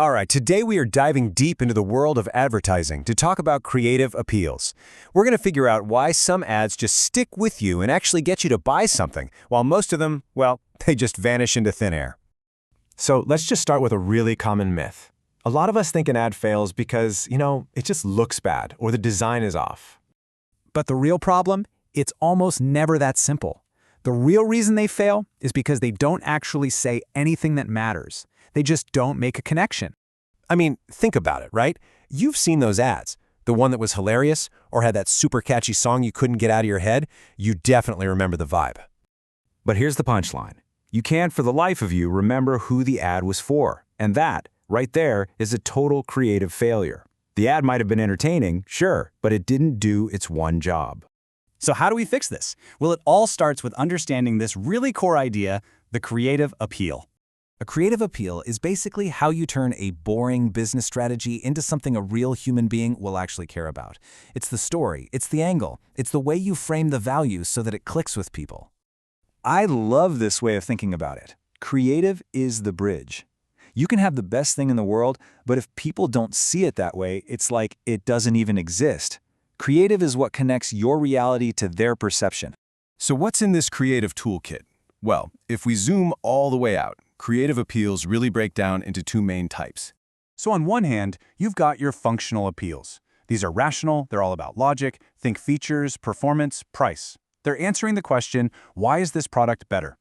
All right, today we are diving deep into the world of advertising to talk about creative appeals. We're going to figure out why some ads just stick with you and actually get you to buy something, while most of them, well, they just vanish into thin air. So let's just start with a really common myth. A lot of us think an ad fails because, it just looks bad or the design is off. But the real problem? It's almost never that simple. The real reason they fail is because they don't actually say anything that matters. They just don't make a connection. I mean, think about it, right? You've seen those ads. The one that was hilarious or had that super catchy song you couldn't get out of your head. You definitely remember the vibe. But here's the punchline. You can't for the life of you remember who the ad was for. And that, right there, is a total creative failure. The ad might have been entertaining, sure, but it didn't do its one job. So how do we fix this? Well, it all starts with understanding this really core idea, the creative appeal. A creative appeal is basically how you turn a boring business strategy into something a real human being will actually care about. It's the story, it's the angle, it's the way you frame the value so that it clicks with people. I love this way of thinking about it. Creative is the bridge. You can have the best thing in the world, but if people don't see it that way, it's like it doesn't even exist. Creative is what connects your reality to their perception. So what's in this creative toolkit? Well, if we zoom all the way out, creative appeals really break down into two main types. So on one hand, you've got your functional appeals. These are rational, they're all about logic, think features, performance, price. They're answering the question, why is this product better?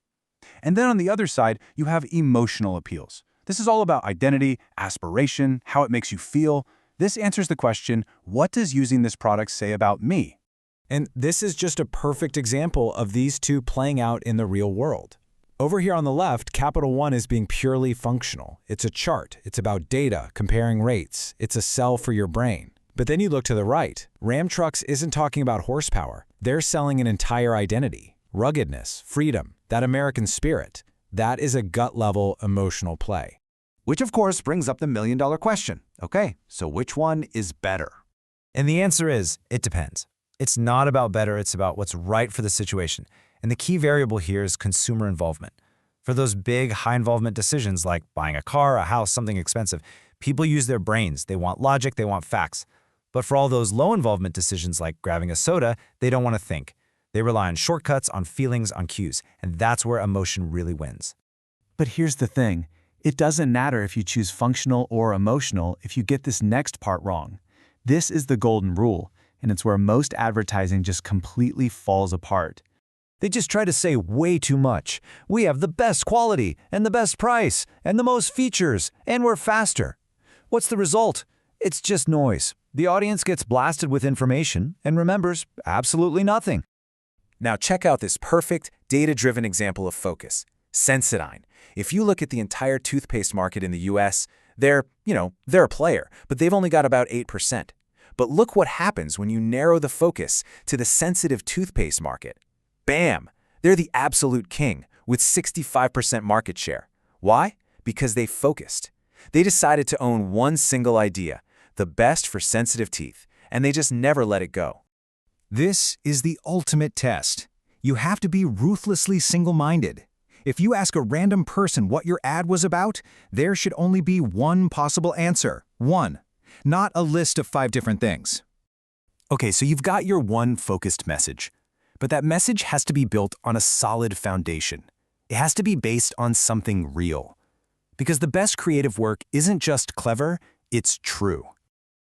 And then on the other side, you have emotional appeals. This is all about identity, aspiration, how it makes you feel. This answers the question, what does using this product say about me? And this is just a perfect example of these two playing out in the real world. Over here on the left, Capital One is being purely functional. It's a chart. It's about data, comparing rates. It's a sell for your brain. But then you look to the right. Ram Trucks isn't talking about horsepower. They're selling an entire identity, ruggedness, freedom, that American spirit. That is a gut-level emotional play. Which of course brings up the million-dollar question. Okay, so which one is better? And the answer is, it depends. It's not about better, it's about what's right for the situation. And the key variable here is consumer involvement. For those big, high-involvement decisions like buying a car, a house, something expensive, people use their brains. They want logic, they want facts. But for all those low-involvement decisions like grabbing a soda, they don't want to think. They rely on shortcuts, on feelings, on cues. And that's where emotion really wins. But here's the thing. It doesn't matter if you choose functional or emotional if you get this next part wrong. This is the golden rule, and it's where most advertising just completely falls apart. They just try to say way too much. We have the best quality, and the best price, and the most features, and we're faster. What's the result? It's just noise. The audience gets blasted with information and remembers absolutely nothing. Now check out this perfect, data-driven example of focus, Sensodyne. If you look at the entire toothpaste market in the US, they're a player, but they've only got about 8%. But look what happens when you narrow the focus to the sensitive toothpaste market. Bam! They're the absolute king with 65% market share. Why? Because they focused. They decided to own one single idea, the best for sensitive teeth, and they just never let it go. This is the ultimate test. You have to be ruthlessly single-minded. If you ask a random person what your ad was about, there should only be one possible answer. One. Not a list of 5 different things. Okay, so you've got your one focused message. But that message has to be built on a solid foundation. It has to be based on something real. Because the best creative work isn't just clever, it's true.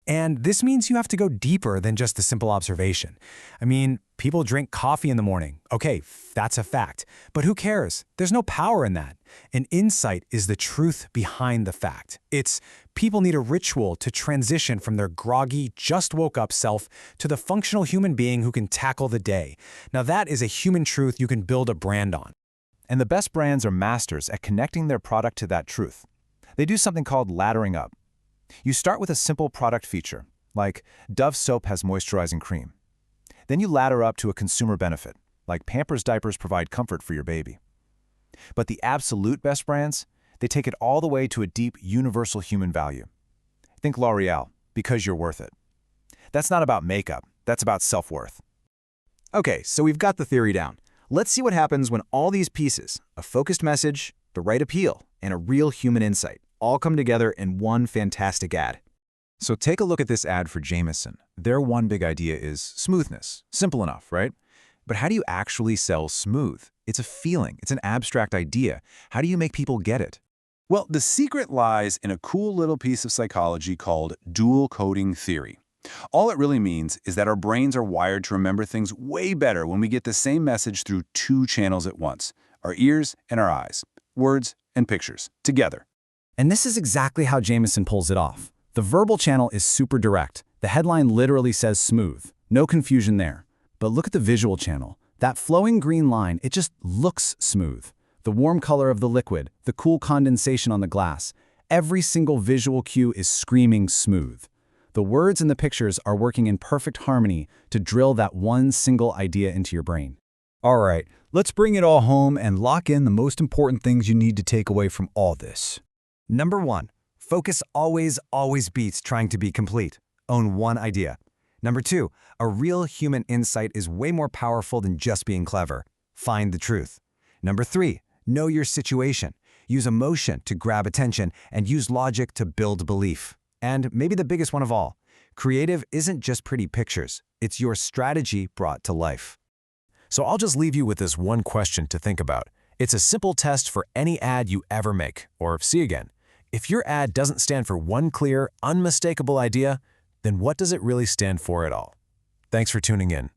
And this means you have to go deeper than just a simple observation. I mean, people drink coffee in the morning. Okay, that's a fact. But who cares? There's no power in that. An insight is the truth behind the fact. It's people need a ritual to transition from their groggy, just woke up self to the functional human being who can tackle the day. Now that is a human truth you can build a brand on. And the best brands are masters at connecting their product to that truth. They do something called laddering up. You start with a simple product feature, like Dove soap has moisturizing cream. Then you ladder up to a consumer benefit, like Pampers diapers provide comfort for your baby. But the absolute best brands, they take it all the way to a deep, universal human value. Think L'Oreal, because you're worth it. That's not about makeup, that's about self-worth. Okay, so we've got the theory down. Let's see what happens when all these pieces, a focused message, the right appeal, and a real human insight, all come together in one fantastic ad. So take a look at this ad for Jameson. Their one big idea is smoothness. Simple enough, right? But how do you actually sell smooth? It's a feeling. It's an abstract idea. How do you make people get it? Well, the secret lies in a cool little piece of psychology called dual coding theory. All it really means is that our brains are wired to remember things way better when we get the same message through two channels at once, our ears and our eyes, words and pictures, together. And this is exactly how Jameson pulls it off. The verbal channel is super direct. The headline literally says smooth. No confusion there. But look at the visual channel. That flowing green line, it just looks smooth. The warm color of the liquid, the cool condensation on the glass. Every single visual cue is screaming smooth. The words and the pictures are working in perfect harmony to drill that one single idea into your brain. All right, let's bring it all home and lock in the most important things you need to take away from all this. Number 1, focus always beats trying to be complete. Own one idea. Number 2, a real human insight is way more powerful than just being clever. Find the truth. Number 3, know your situation. Use emotion to grab attention and use logic to build belief. And maybe the biggest one of all, creative isn't just pretty pictures. It's your strategy brought to life. So I'll just leave you with this one question to think about. It's a simple test for any ad you ever make, or see again. If your ad doesn't stand for one clear, unmistakable idea, then what does it really stand for at all? Thanks for tuning in.